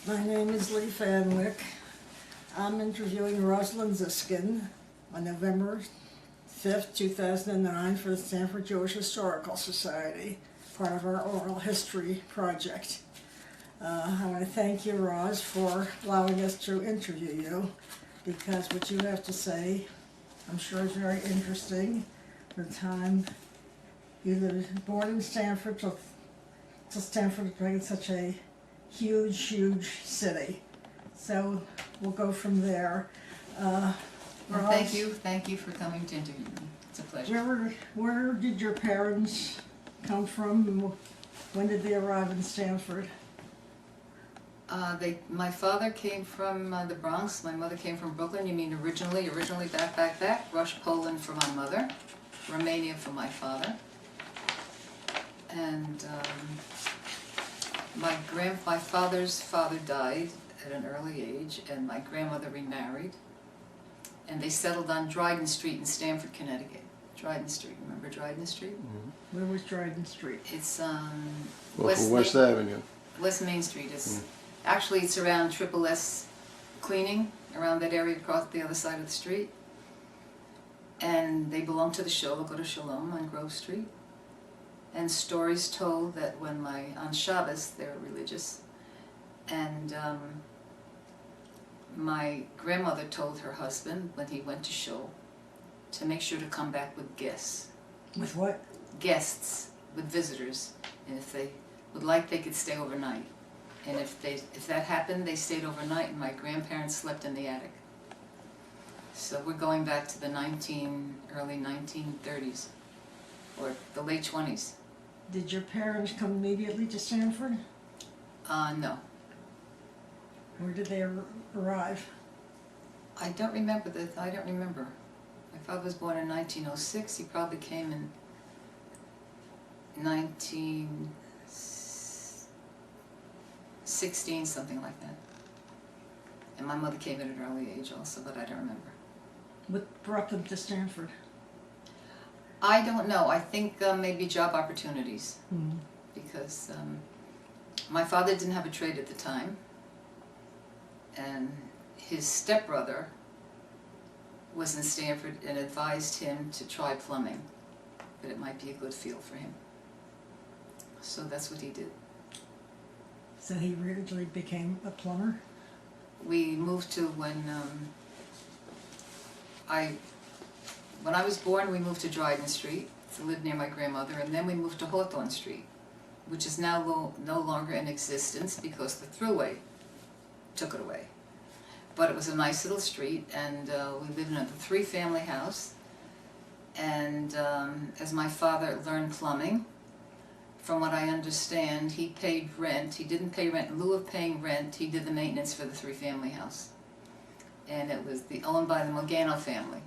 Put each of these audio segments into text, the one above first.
My name is Lee Fanwick. I'm interviewing Rosalyn Ziskin on November 5th, 2009 for the Stanford Jewish Historical Society, part of our oral history project. I want to thank you, Roz, for allowing us to interview you, because what you have to say, I'm sure is very interesting. The time you lived, born in Stanford till Stanford became such a huge city. So we'll go from there. Well, Roz, thank you for coming to interview me. It's a pleasure. where did your parents come from, and when did they arrive in Stanford? My father came from the Bronx. My mother came from Brooklyn. You mean originally back. Russia, Poland for my mother, Romania for my father. And my father's father died at an early age, and my grandmother remarried. And they settled on Dryden Street in Stamford, Connecticut. Dryden Street, remember Dryden Street? Mm-hmm. Where was Dryden Street? It's West Avenue. West Main Street. Actually, it's around Triple S cleaning, around that area across the other side of the street. And they belong to the Shul, Shalom on Grove Street. And stories told that on Shabbos, they're religious, and my grandmother told her husband when he went to Shul to make sure to come back with guests. With what? Guests, with visitors, and if they would like, they could stay overnight. And if that happened, they stayed overnight, and my grandparents slept in the attic. So we're going back to the early 1930s, or the late 20s. Did your parents come immediately to Stanford? No. Where did they arrive? I don't remember. My father was born in 1906. He probably came in 1916, something like that. And my mother came at an early age also, but I don't remember. What brought them to Stanford? I don't know. I think maybe job opportunities. Because my father didn't have a trade at the time, and his stepbrother was in Stanford and advised him to try plumbing, that it might be a good field for him. So that's what he did. So he originally became a plumber? We moved to when I was born, we moved to Dryden Street to live near my grandmother, and then we moved to Hawthorne Street, which is now no longer in existence because the Thruway took it away. But it was a nice little street, and we lived in a 3-family house. And as my father learned plumbing, from what I understand, he paid rent. He didn't pay rent. In lieu of paying rent, he did the maintenance for the 3-family house. And it was owned by the Mogano family,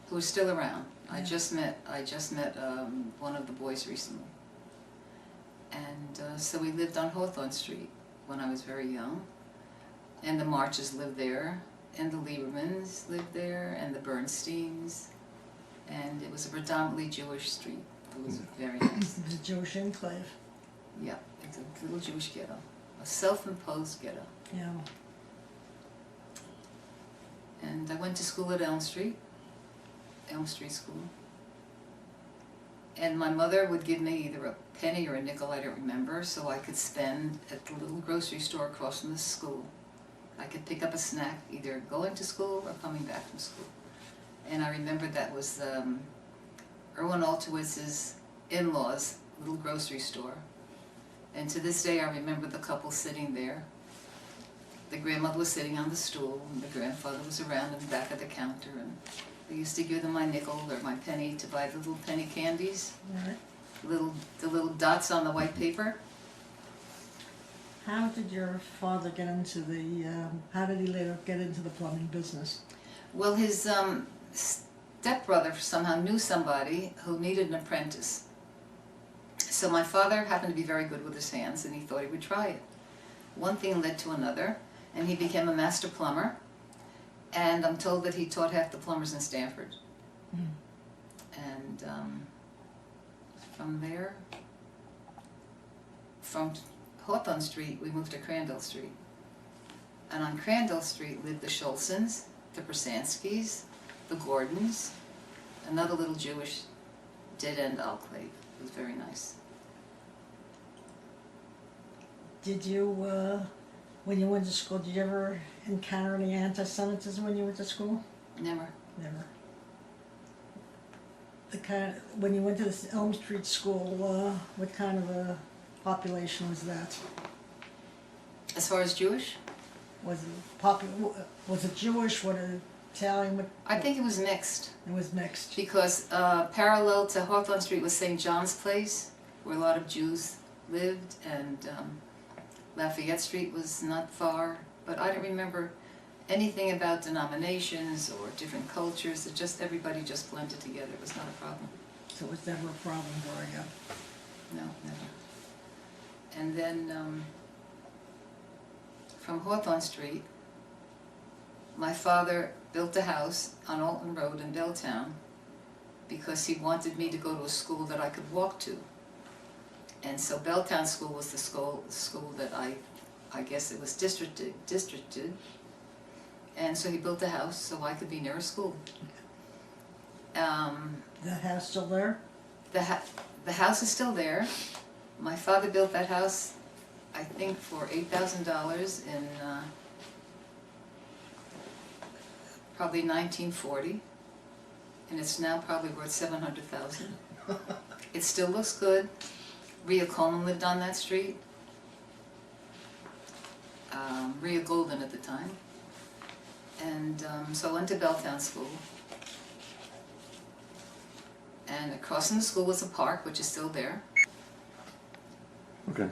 who is still around. Yeah. I just met one of the boys recently. And so we lived on Hawthorne Street when I was very young. And the Marches lived there, and the Liebermans lived there, and the Bernsteins. And it was a predominantly Jewish street. It was very nice. It was a Jewish enclave. Yeah, it's a little Jewish ghetto. A self-imposed ghetto. Yeah. And I went to school at Elm Street School. And my mother would give me either a penny or a nickel, I don't remember, so I could spend at the little grocery store across from the school. I could pick up a snack, either going to school or coming back from school. And I remember that was Erwin Altowitz's in-laws' little grocery store. And to this day I remember the couple sitting there. The grandmother was sitting on the stool, and the grandfather was around in the back of the counter, and I used to give them my nickel or my penny to buy the little penny candies. Right. The little dots on the white paper. How did your father get into how did he later get into the plumbing business? Well, his stepbrother somehow knew somebody who needed an apprentice. So my father happened to be very good with his hands, and he thought he would try it. One thing led to another, and he became a master plumber. And I'm told that he taught half the plumbers in Stanford. And from there, from Hawthorne Street, we moved to Crandall Street. And on Crandall Street lived the Schultzens, the Persanskys, the Gordons, another little Jewish dead-end enclave. It was very nice. Did you, when you went to school, did you ever encounter any anti-Semitism when you went to school? Never. Never. When you went to this Elm Street school, what kind of a population was that? As far as Jewish? Was it Jewish? Was it Italian? I think it was mixed. It was mixed. Because parallel to Hawthorne Street was St. John's Place, where a lot of Jews lived, and Lafayette Street was not far. But I don't remember anything about denominations or different cultures. It just, everybody just blended together. It was not a problem. So it was never a problem growing up. No, never. And then from Hawthorne Street, my father built a house on Alton Road in Belltown because he wanted me to go to a school that I could walk to. And so Belltown School was the school that I guess it was districted. And so he built a house so I could be near a school. The house still there? The house is still there. My father built that house, I think, for $8,000 in probably 1940, and it's now probably worth $700,000. It still looks good. Rhea Coleman lived on that street. Rhea Golden at the time. And so I went to Belltown School. And across from the school was a park, which is still there. Okay.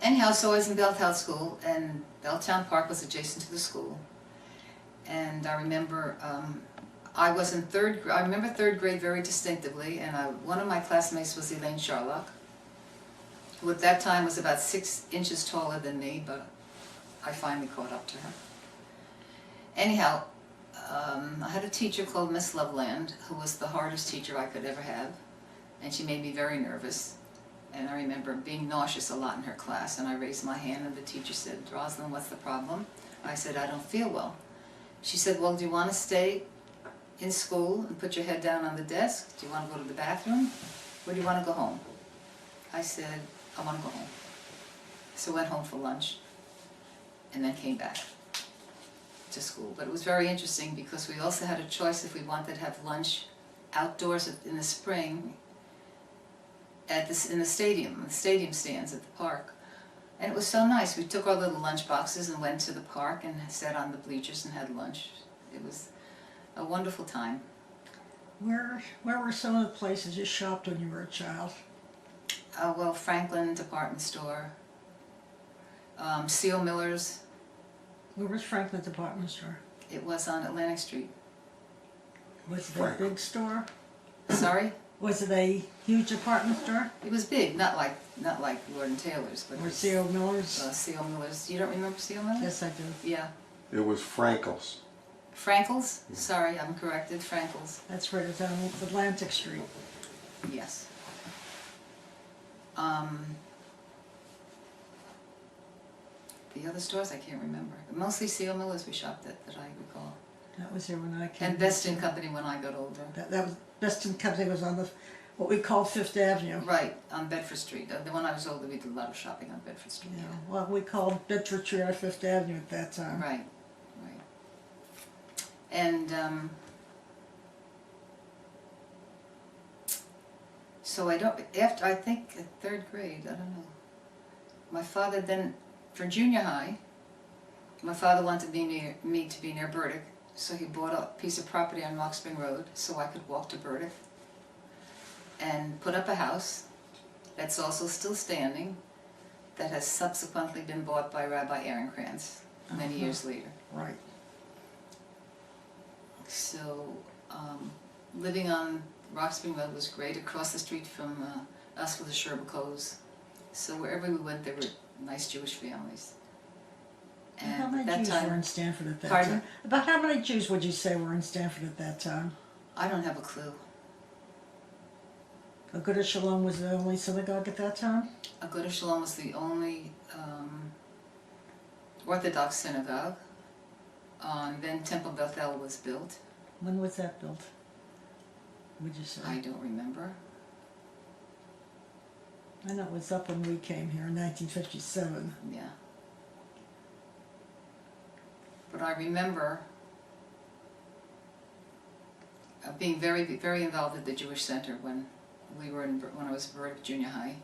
Anyhow, so I was in Belltown School, and Belltown Park was adjacent to the school. And I remember, I was in third grade. I remember third grade very distinctively, and one of my classmates was Elaine Sharlock, who at that time was about 6 inches taller than me, but I finally caught up to her. Anyhow, I had a teacher called Miss Loveland, who was the hardest teacher I could ever have, and she made me very nervous. And I remember being nauseous a lot in her class, and I raised my hand, and the teacher said, "Rosalyn, what's the problem?" I said, "I don't feel well." She said, "Well, do you want to stay in school and put your head down on the desk? Do you want to go to the bathroom? Or do you want to go home?" I said, "I want to go home." So I went home for lunch, and then came back to school. But it was very interesting because we also had a choice if we wanted to have lunch outdoors in the spring in the stadium stands at the park. And it was so nice. We took our little lunch boxes and went to the park and sat on the bleachers and had lunch. It was a wonderful time. Where were some of the places you shopped when you were a child? Well, Franklin Department Store, C.O. Miller's. Where was Franklin Department Store? It was on Atlantic Street. Was it a big store? Sorry? Was it a huge department store? It was big, not like Lord and Taylor's, but Or C.O. Miller's? C.O. Miller's. You don't remember C.O. Miller's? Yes, I do. Yeah. It was Frankel's. Frankel's? Sorry, I'm corrected. Frankel's. That's right, it's on Atlantic Street. Yes. The other stores I can't remember. Mostly C.O. Miller's we shopped at, that I recall. That was there when I came. And Best in Company when I got older. That was, Best in Company was on what we call Fifth Avenue. Right, on Bedford Street. When I was older, we did a lot of shopping on Bedford Street. Yeah, well, we called Bedford Street our Fifth Avenue at that time. Right, right. And so I think at third grade, I don't know. My father then, for junior high, my father wanted me to be near Burdick, so he bought a piece of property on Rock Spring Road so I could walk to Burdick, and put up a house that's also still standing, that has subsequently been bought by Rabbi Ehrenkrantz many years later. Right. So living on Rock Spring Road was great. Across the street from us were the Sherbakos. So wherever we went, there were nice Jewish families. And How many at that Jews time, were in Stanford at that Pardon? time? About how many Jews would you say were in Stanford at that time? I don't have a clue. Agudath Shalom was the only synagogue at that time? Agudath Shalom was the only Orthodox synagogue. Then Temple Bethel was built. When was that built? Would you say? I don't remember. I know it was up when we came here in 1957. Yeah. But I remember being very, very involved at the Jewish Center when when I was in Berwick Junior High.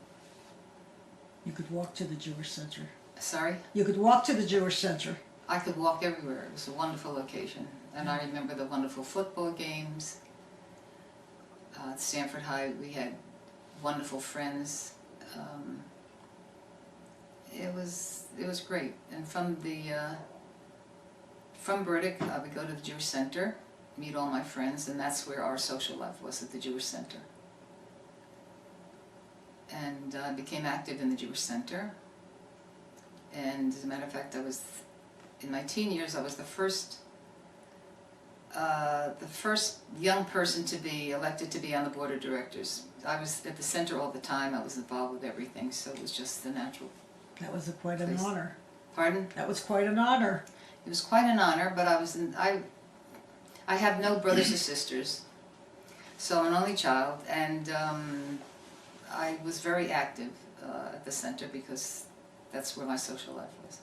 You could walk to the Jewish Center. Sorry? You could walk to the Jewish Center. I could walk everywhere. It was a wonderful location. And I remember the wonderful football games. At Stanford High, we had wonderful friends. It was great. And from Burdick, I would go to the Jewish Center, meet all my friends, and that's where our social life was, at the Jewish Center. And I became active in the Jewish Center. And as a matter of fact, in my teen years, I was the first young person to be elected to be on the board of directors. I was at the center all the time. I was involved with everything, so it was just the natural. That was quite an honor. Pardon? That was quite an honor. It was quite an honor, but I have no brothers or sisters, so I'm an only child, and I was very active at the center because that's where my social life was.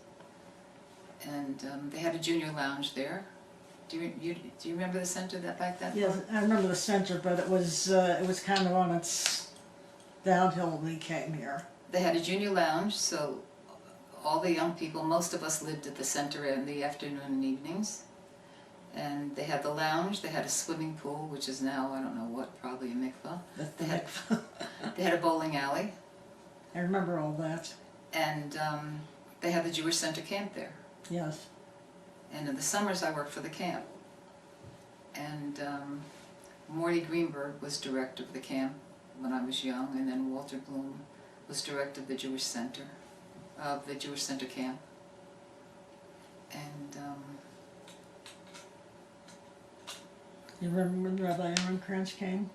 And they had a junior lounge there. Do you remember the center back then? Yes, I remember the center, but it was kind of on its downhill when we came here. They had a junior lounge, so all the young people, most of us lived at the center in the afternoon and evenings. And they had the lounge, they had a swimming pool, which is now, I don't know what, probably a mikveh. They had a bowling alley. I remember all that. And they had the Jewish Center camp there. Yes. And in the summers I worked for the camp. And Morty Greenberg was director of the camp when I was young, and then Walter Bloom was director of the Jewish Center camp. And You remember when Rabbi Aaron Krantz came?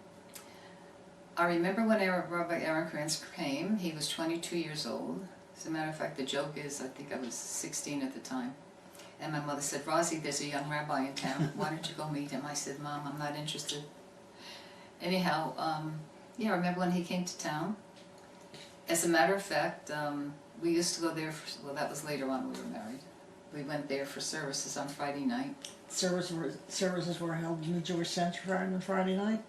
I remember when Rabbi Aaron Krantz came. He was 22 years old. As a matter of fact, the joke is I think I was 16 at the time. And my mother said, "Rosie, there's a young rabbi in town. Why don't you go meet him?" I said, "Mom, I'm not interested." Anyhow, yeah, I remember when he came to town. As a matter of fact, we used to go there, well, that was later on we were married. We went there for services on Friday night. Services were held in the Jewish Center on Friday night?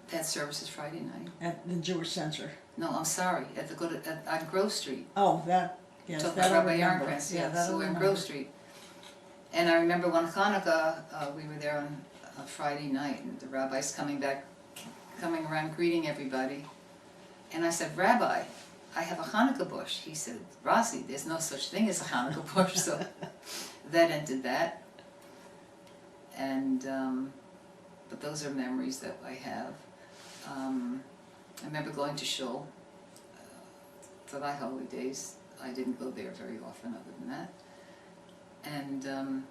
They had services Friday night. At the Jewish Center. No, I'm sorry, on Grove Street. Oh, that, yes, Talking that about I Rabbi Aaron remember. Krantz, Yeah, yeah, that so I we're on remember. Grove Street. And I remember when Hanukkah, we were there on a Friday night, and the rabbi's coming around greeting everybody. And I said, "Rabbi, I have a Hanukkah bush." He said, "Rossi, there's no such thing as a Hanukkah bush." So that ended that. And, but those are memories that I have. I remember going to shul for my holy days. I didn't go there very often other than that. And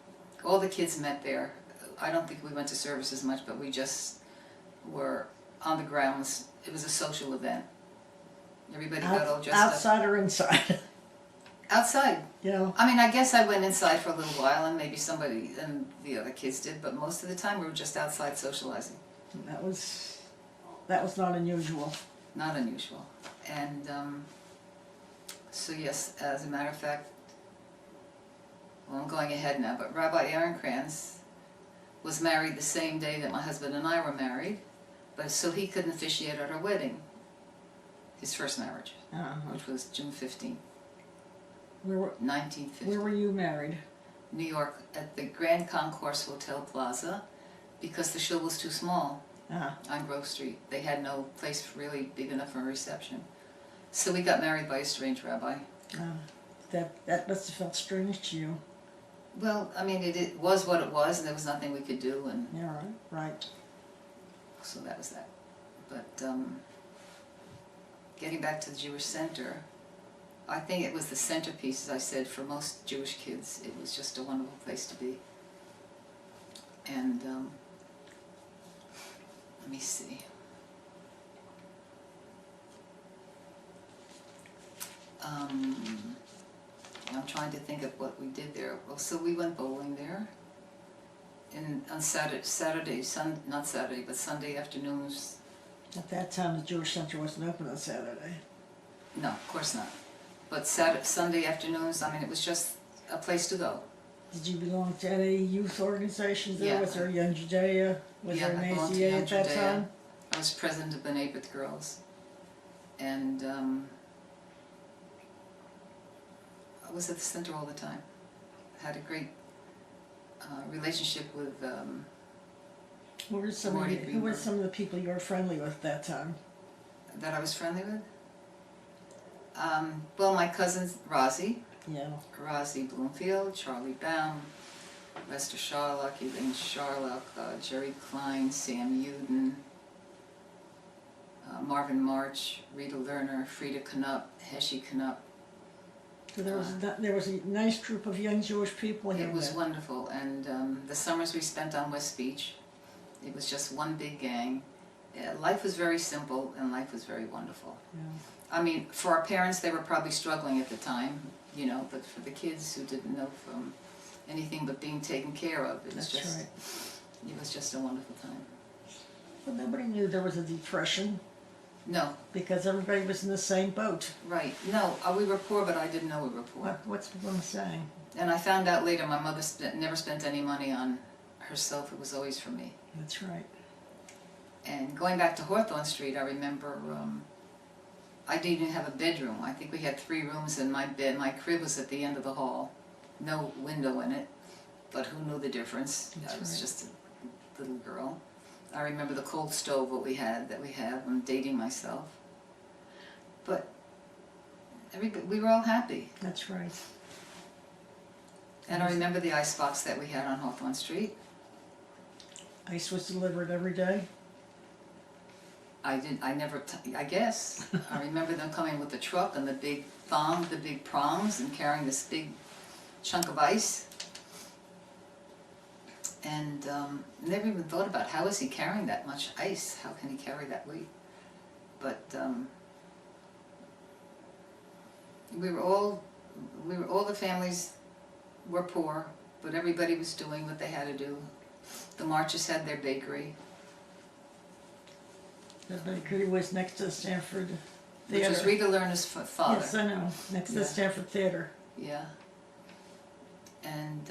all the kids met there. I don't think we went to services much, but we just were on the grounds. It was a social event. Everybody got all dressed Outside or inside? Outside. Yeah. I mean, I guess I went inside for a little while, and maybe somebody and the other kids did, but most of the time we were just outside socializing. That was not unusual. Not unusual. And so yes, as a matter of fact, well, I'm going ahead now, but Rabbi Aaron Krantz was married the same day that my husband and I were married, but so he couldn't officiate at our wedding, his first marriage, which was June 15th, 1950. Where were you married? New York, at the Grand Concourse Hotel Plaza, because the shul was too small on Grove Street. They had no place really big enough for a reception. So we got married by a strange rabbi. That must have felt strange to you. Well, I mean, it was what it was, and there was nothing we could do, and Yeah, right. so that was that. But getting back to the Jewish Center, I think it was the centerpiece, as I said, for most Jewish kids. It was just a wonderful place to be. And let me see. I'm trying to think of what we did there. Well, so we went bowling there. On not Saturday, but Sunday afternoons. At that time, the Jewish Center wasn't open on Saturday. No, of course not. But Sunday afternoons, I mean, it was just a place to go. Did you belong to any youth organizations there? Yeah. Was there Young Judea? Was Yeah, there I an belonged to ACA Young at that Judea. time? I was president of the Neighborhood Girls. And I was at the center all the time. Had a great relationship with Who were some of the people you were friendly with at that time? that I was friendly with. Well, my cousins, Rosie Bloomfield, Charlie Baum, Lester Sharlock, Elaine Sharlock, Jerry Klein, Sam Uden, Marvin March, Rita Lerner, Frida Knupp, Heshe Knupp. So there was a nice group of young Jewish people here. It was wonderful, and the summers we spent on West Beach, it was just one big gang. Life was very simple, and life was very wonderful. Yeah. I mean, for our parents, they were probably struggling at the time, you know, but for the kids who didn't know from anything but being taken care of, it was just a wonderful time. But nobody knew there was a depression No, because everybody was in the same boat. right. No, we were poor, but I didn't know we were poor. What's one saying? And I found out later my mother never spent any money on herself. It was always for me. That's right. And going back to Hawthorne Street, I remember I didn't even have a bedroom. I think we had 3 rooms and my crib was at the end of the hall. No window in it, but who knew the difference? I was just a little girl. I remember the cold stove that we have. I'm dating myself. But we were all happy. That's right. And I remember the icebox that we had on Hawthorne Street. Ice was delivered every day. I guess. I remember them coming with the truck and the big prongs, and carrying this big chunk of ice. And never even thought about how is he carrying that much ice? How can he carry that weight? But all the families were poor, but everybody was doing what they had to do. The Marches had their bakery. The bakery was next to the Stanford Which Theater. was Rita Lerner's father. Yes, I know. Next to the Stanford Theater. Yeah. And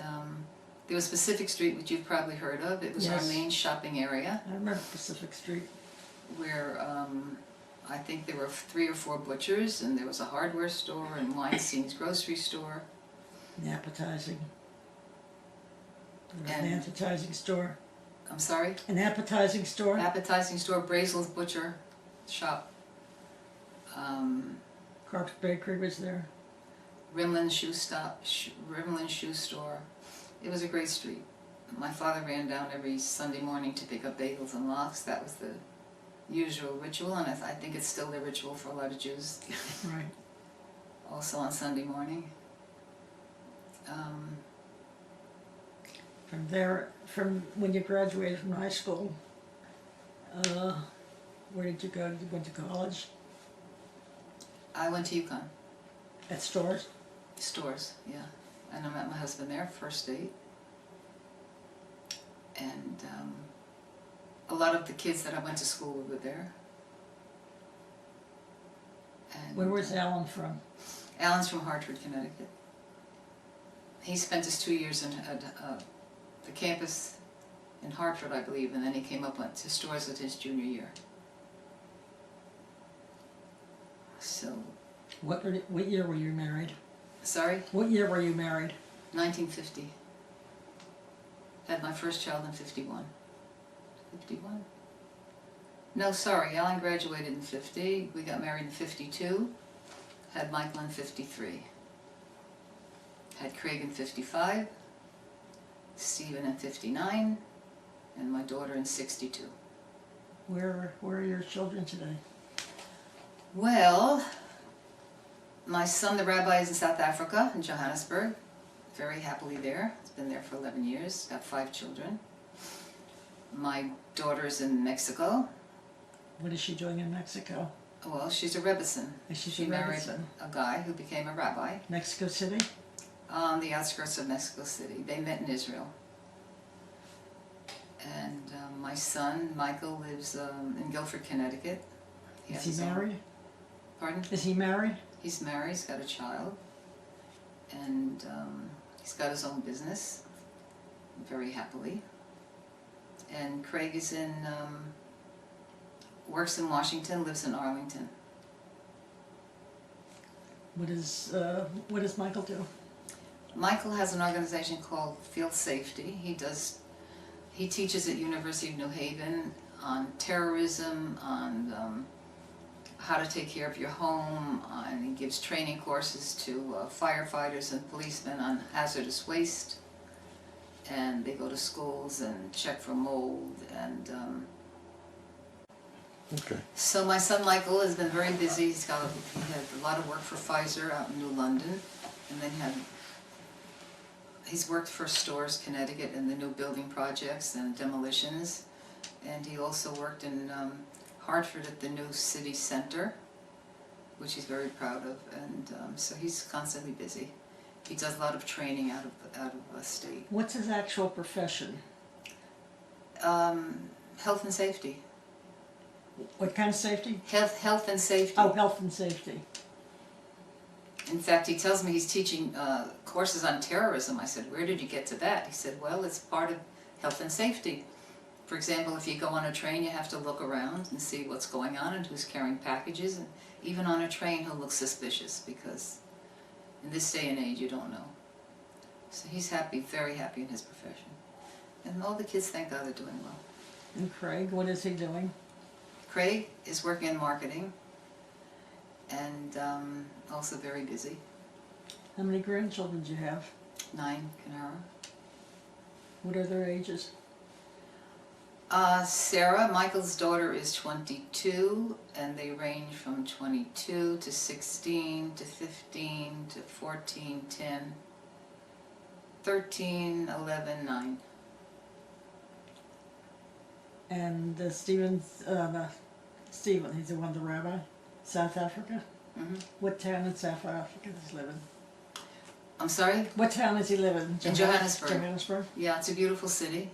there was Pacific Street, which you've probably heard of. It was our main shopping area. I remember Pacific Street. Where I think there were 3 or 4 butchers, and there was a hardware store, and Weinstein's grocery store. The appetizing. There was an appetizing store. I'm sorry? An appetizing store? Appetizing store, Brazel's Butcher Shop. Carp's Bakery was there. Rimlin's Shoe Store. It was a great street. My father ran down every Sunday morning to pick up bagels and lox. That was the usual ritual, and I think it's still the ritual for a lot of Jews. Right. Also on Sunday morning. From when you graduated from high school, where did you go? You went to college? I went to UConn. At Stores? Stores, yeah. And I met my husband there, first date. And a lot of the kids that I went to school with were there. And, Where was Alan from? Alan's from Hartford, Connecticut. He spent his 2 years at the campus in Hartford, I believe, and then he came up to Stores at his junior year. So. What year were you married? Sorry? What year were you married? 1950. Had my first child in 51. 51? No, sorry, Alan graduated in 50. We got married in 52. Had Michael in 53. Had Craig in 55. Stephen in 59. And my daughter in 62. Where are your children today? Well, my son, the rabbi, is in South Africa, in Johannesburg. Very happily there. He's been there for 11 years. Got 5 children. My daughter's in Mexico. What is she doing in Mexico? Well, she's a Rebbetzin. She's She a married Rebbetzin. a guy who became a rabbi Mexico City? on the outskirts of Mexico City. They met in Israel. And my son, Michael, lives in Guilford, Connecticut. Is has he his own- married? Pardon? Is he married? He's married, he's got a child, and he's got his own business, very happily. And Craig is works in Washington, lives in Arlington. What does Michael do? Michael has an organization called Field Safety. He teaches at University of New Haven on terrorism, on how to take care of your home, and he gives training courses to firefighters and policemen on hazardous waste. And they go to schools and check for mold. And Okay. so my son Michael has been very busy. He had a lot of work for Pfizer out in New London, and then he's worked for Stores Connecticut in the new building projects and demolitions. And he also worked in Hartford at the new city center, which he's very proud of, and so he's constantly busy. He does a lot of training out of state. What's his actual profession? Health and safety. What kind of safety? Health and safety. Oh, health and safety. In fact, he tells me he's teaching courses on terrorism. I said, where did you get to that? He said, well, it's part of health and safety. For example, if you go on a train, you have to look around and see what's going on and who's carrying packages. And even on a train, he'll look suspicious because in this day and age, you don't know. So he's happy, very happy in his profession. And all the kids, thank God, are doing well. And Craig, what is he doing? Craig is working in marketing and also very busy. How many grandchildren do you have? 9, Canara. What are their ages? Sarah, Michael's daughter, is 22, and they range from 22 to 16 to 15 to 14, 10, 13, 11, 9. And Stephen, he's the one, the rabbi, South Africa? Mm-hmm. What town in South Africa does he live in? I'm sorry? What town does he live in? In Johannesburg. Johannesburg? Yeah, it's a beautiful city.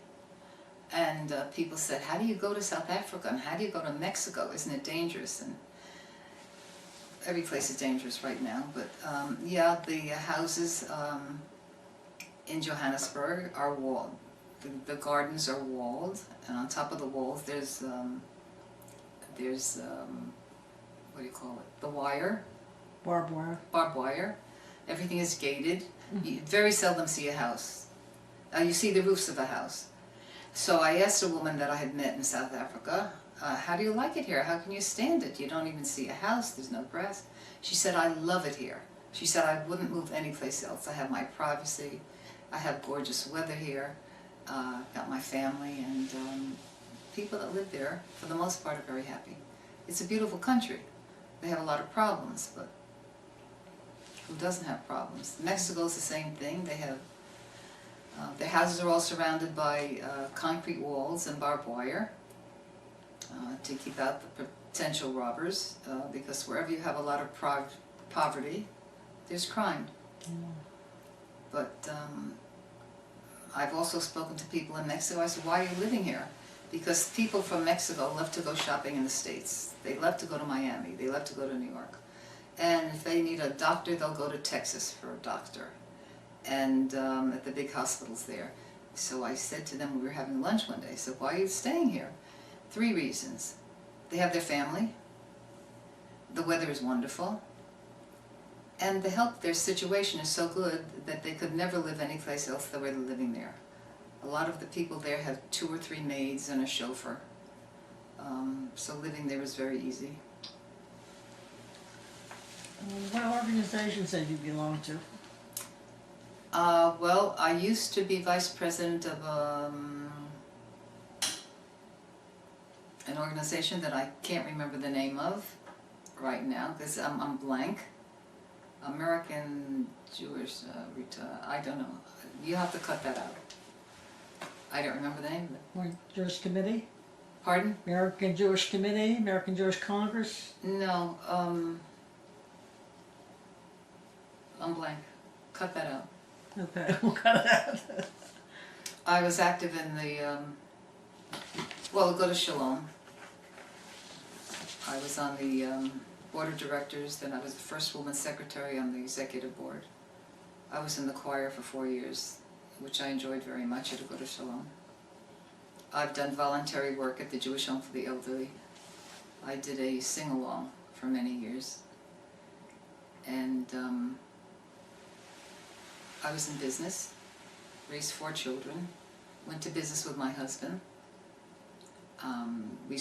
And people said, how do you go to South Africa and how do you go to Mexico? Isn't it dangerous? And every place is dangerous right now. But yeah, the houses in Johannesburg are walled. The gardens are walled, and on top of the walls there's what do you call it? The wire. Barbed wire. Barbed wire. Everything is gated. You very seldom see a house. You see the roofs of a house. So I asked a woman that I had met in South Africa, how do you like it here? How can you stand it? You don't even see a house, there's no grass. She said, I love it here. She said, I wouldn't move anyplace else. I have my privacy, I have gorgeous weather here, got my family, and people that live there, for the most part, are very happy. It's a beautiful country. They have a lot of problems, but who doesn't have problems? Mexico's the same thing. They have their houses are all surrounded by concrete walls and barbed wire to keep out the potential robbers, because wherever you have a lot of poverty, there's crime. But I've also spoken to people in Mexico. I said, why are you living here? Because people from Mexico love to go shopping in the States. They love to go to Miami. They love to go to New York. And if they need a doctor, they'll go to Texas for a doctor. And at the big hospitals there. So I said to them, we were having lunch one day, I said, why are you staying here? 3 reasons. They have their family, the weather is wonderful, and their situation is so good that they could never live anyplace else the way they're living there. A lot of the people there have 2 or 3 maids and a chauffeur. So living there is very easy. What organizations do you belong to? Well, I used to be vice president of an organization that I can't remember the name of right now because I'm blank. American Jewish, I don't know. You have to cut that out. I don't remember the name of it. Or Jewish Committee? Pardon? American Jewish Committee, American Jewish Congress? No, I'm blank. Cut that out. Okay, we'll cut it out. I was active in the, well, go to Shalom. I was on the board of directors, then I was the first woman secretary on the executive board. I was in the choir for 4 years, which I enjoyed very much at Go to Shalom. I've done voluntary work at the Jewish Home for the Elderly. I did a sing-along for many years. And I was in business, raised 4 children, went to business with my husband. We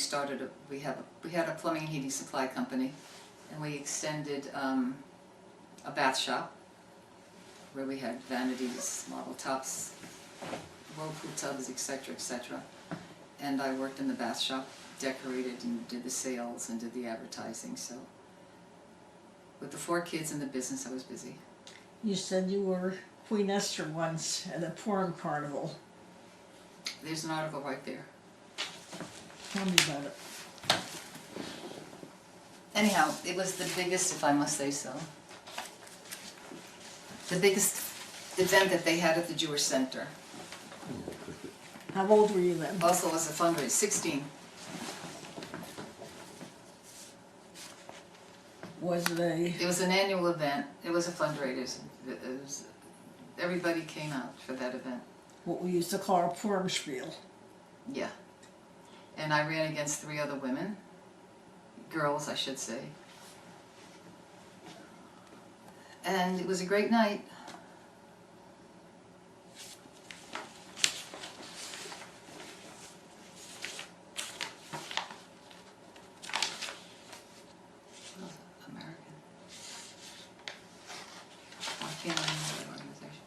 had a plumbing and heating supply company, and we extended a bath shop where we had vanities, marble tops, whirlpool tubs, etc., etc. And I worked in the bath shop, decorated and did the sales and did the advertising. So with the 4 kids in the business, I was busy. You said you were Queen Esther once at a Purim carnival. There's an article right there. Tell me about it. Anyhow, it was the biggest, if I must say so, the biggest event that they had at the Jewish Center. How old were you then? Also was a fundraiser, 16. Was it a... It was an annual event. It was a fundraiser. Everybody came out for that event. what we used to call a Purim spiel? Yeah. And I ran against 3 other women. Girls, I should say. And it was a great night. American. I can't remember the organization.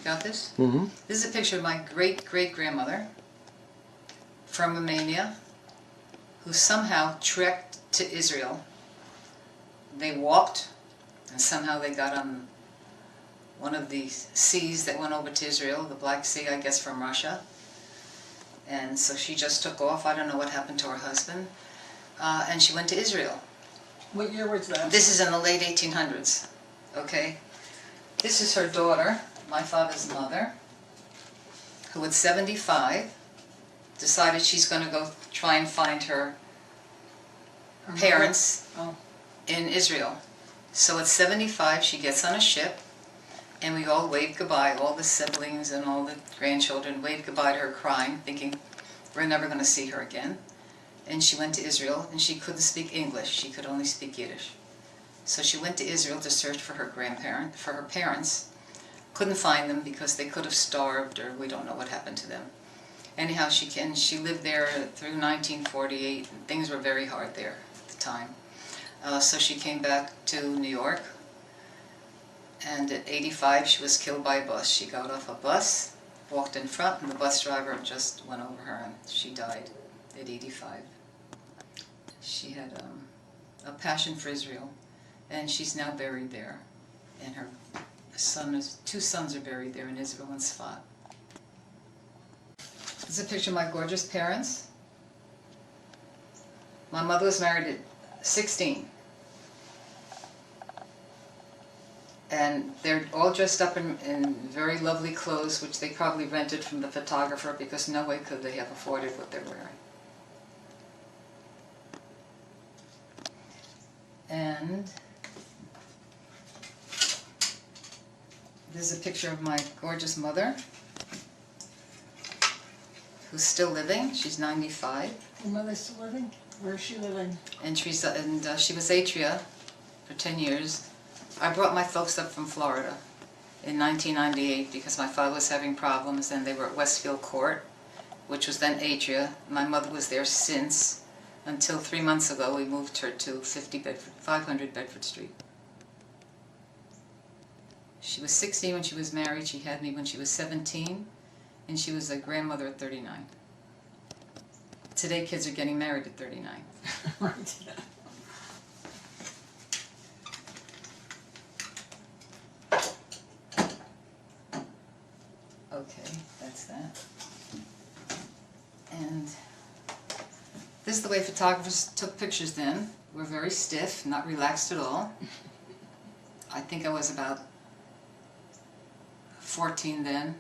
Got this? Mm-hmm. This is a picture of my great-great-grandmother from Romania who somehow trekked to Israel. They walked and somehow they got on one of the seas that went over to Israel, the Black Sea, I guess, from Russia. And so she just took off. I don't know what happened to her husband. And she went to Israel. What year was that? This is in the late 1800s, okay? This is her daughter, my father's mother, who at 75 decided she's going to go try and find her parents in Israel. So at 75 she gets on a ship and we all waved goodbye, all the siblings and all the grandchildren waved goodbye to her crying, thinking we're never going to see her again. And she went to Israel and she couldn't speak English, she could only speak Yiddish. So she went to Israel to search for her parents. Couldn't find them because they could have starved or we don't know what happened to them. Anyhow, she lived there through 1948 and things were very hard there at the time. So she came back to New York and at 85 she was killed by a bus. She got off a bus, walked in front and the bus driver just went over her and she died at 85. She had a passion for Israel and she's now buried there and her 2 sons are buried there in Israel and Sfat. This is a picture of my gorgeous parents. My mother was married at 16. And they're all dressed up in very lovely clothes, which they probably rented from the photographer because no way could they have afforded what they're wearing. And this is a picture of my gorgeous mother, who's still living. She's 95. Your mother's still living? Where is she living? And she was atria for 10 years. I brought my folks up from Florida in 1998 because my father was having problems and they were at Westfield Court, which was then Atria. My mother was there since, until 3 months ago we moved her to 500 Bedford Street. She was 16 when she was married. She had me when she was 17, and she was a grandmother at 39. Today kids are getting married at 39. Right. Okay, that's that. And this is the way photographers took pictures then. We're very stiff, not relaxed at all. I think I was about 14 then.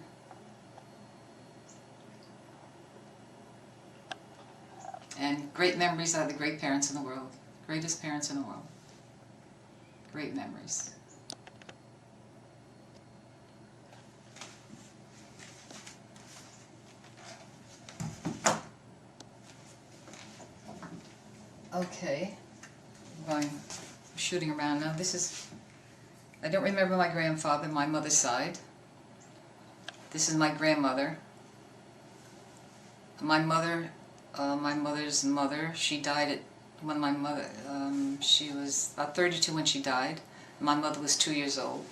And great memories. I had the great parents in the world. Greatest parents in the world. Great memories. Okay, I'm shooting around now. This is, I don't remember my grandfather, my mother's side. This is my grandmother. My mother's mother, she died when my mother, she was about 32 when she died. My mother was 2 years old.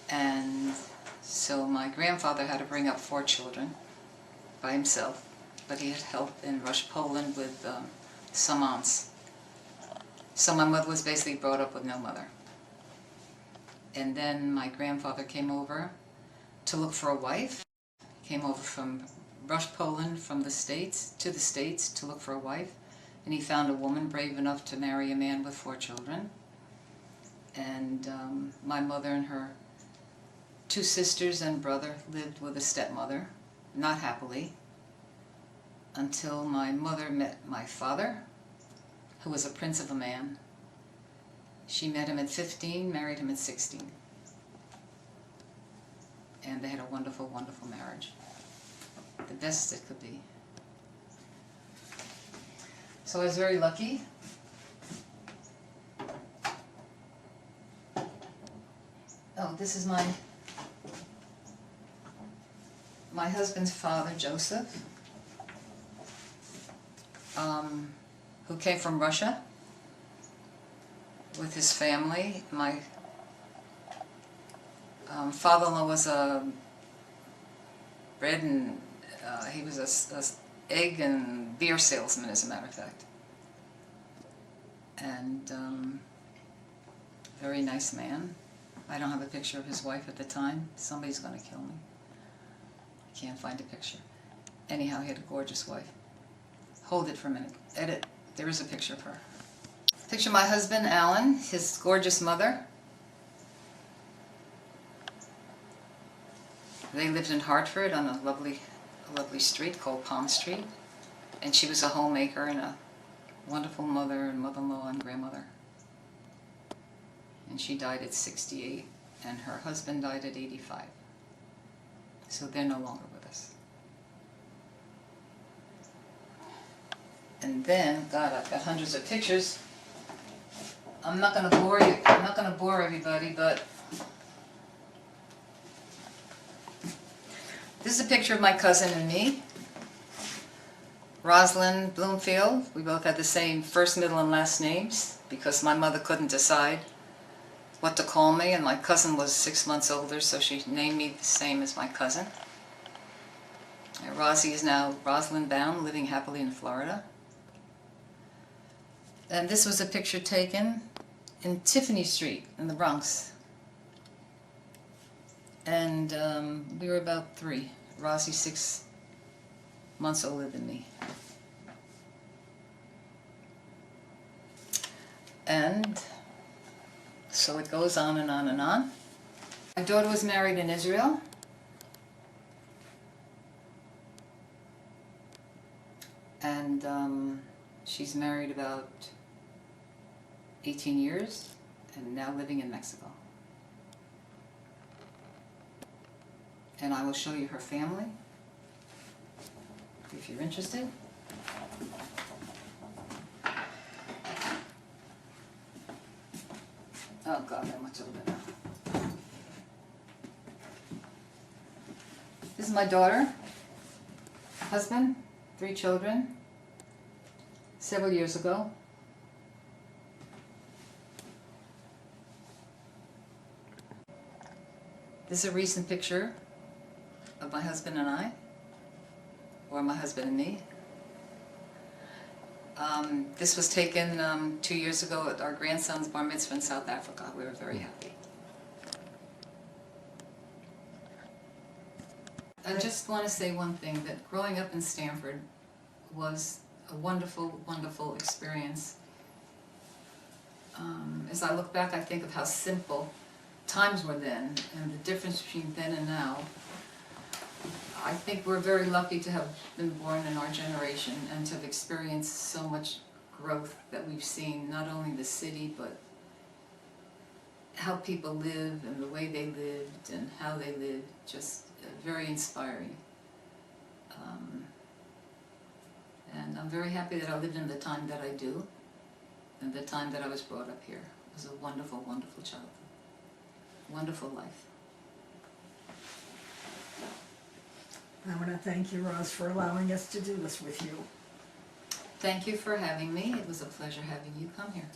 And so my grandfather had to bring up 4 children by himself, but he had help in Russia, Poland with some aunts. So my mother was basically brought up with no mother. And then my grandfather came over to look for a wife. Came over from Russia, Poland, from the States to look for a wife. And he found a woman brave enough to marry a man with 4 children. And my mother and her 2 sisters and brother lived with a stepmother, not happily, until my mother met my father, who was a prince of a man. She met him at 15, married him at 16. And they had a wonderful, wonderful marriage. The best it could be. So I was very lucky. Oh, this is my husband's father, Joseph, who came from Russia with his family. My father-in-law was a bread and he was a egg and beer salesman, as a matter of fact, and very nice man. I don't have a picture of his wife at the time. Somebody's going to kill me. I can't find a picture. Anyhow, he had a gorgeous wife. Hold it for a minute. Edit. There is a picture of her. Picture my husband, Alan, his gorgeous mother. They lived in Hartford on a lovely street called Pond Street. And she was a homemaker and a wonderful mother and mother-in-law and grandmother. And she died at 68, and her husband died at 85. So they're no longer with us. And then, God, I've got hundreds of pictures. I'm not going to bore you. I'm not going to bore everybody, but this is a picture of my cousin and me, Rosalyn Bloomfield. We both had the same first, middle, and last names because my mother couldn't decide what to call me, and my cousin was 6 months older, so she named me the same as my cousin. And Rosie is now Rosalyn bound, living happily in Florida. And this was a picture taken in Tiffany Street in the Bronx. And we were about 3. Rosie 6 months older than me. And so it goes on and on and on. My daughter was married in Israel. And she's married about 18 years and now living in Mexico. And I will show you her family if you're interested. Oh God, how much older now. This is my daughter, husband, 3 children, several years ago. This is a recent picture of my husband and I, or my husband and me. This was taken 2 years ago at our grandson's bar mitzvah in South Africa. We were very happy. I just want to say one thing, that growing up in Stamford was a wonderful, wonderful experience. As I look back, I think of how simple times were then, and the difference between then and now. I think we're very lucky to have been born in our generation and to have experienced so much growth that we've seen, not only in the city, but how people live and the way they lived and how they lived, just very inspiring. And I'm very happy that I lived in the time that I do, and the time that I was brought up here. It was a wonderful, wonderful childhood. Wonderful life. I want to thank you, Rose, for allowing us to do this with you. Thank you for having me. It was a pleasure having you come here.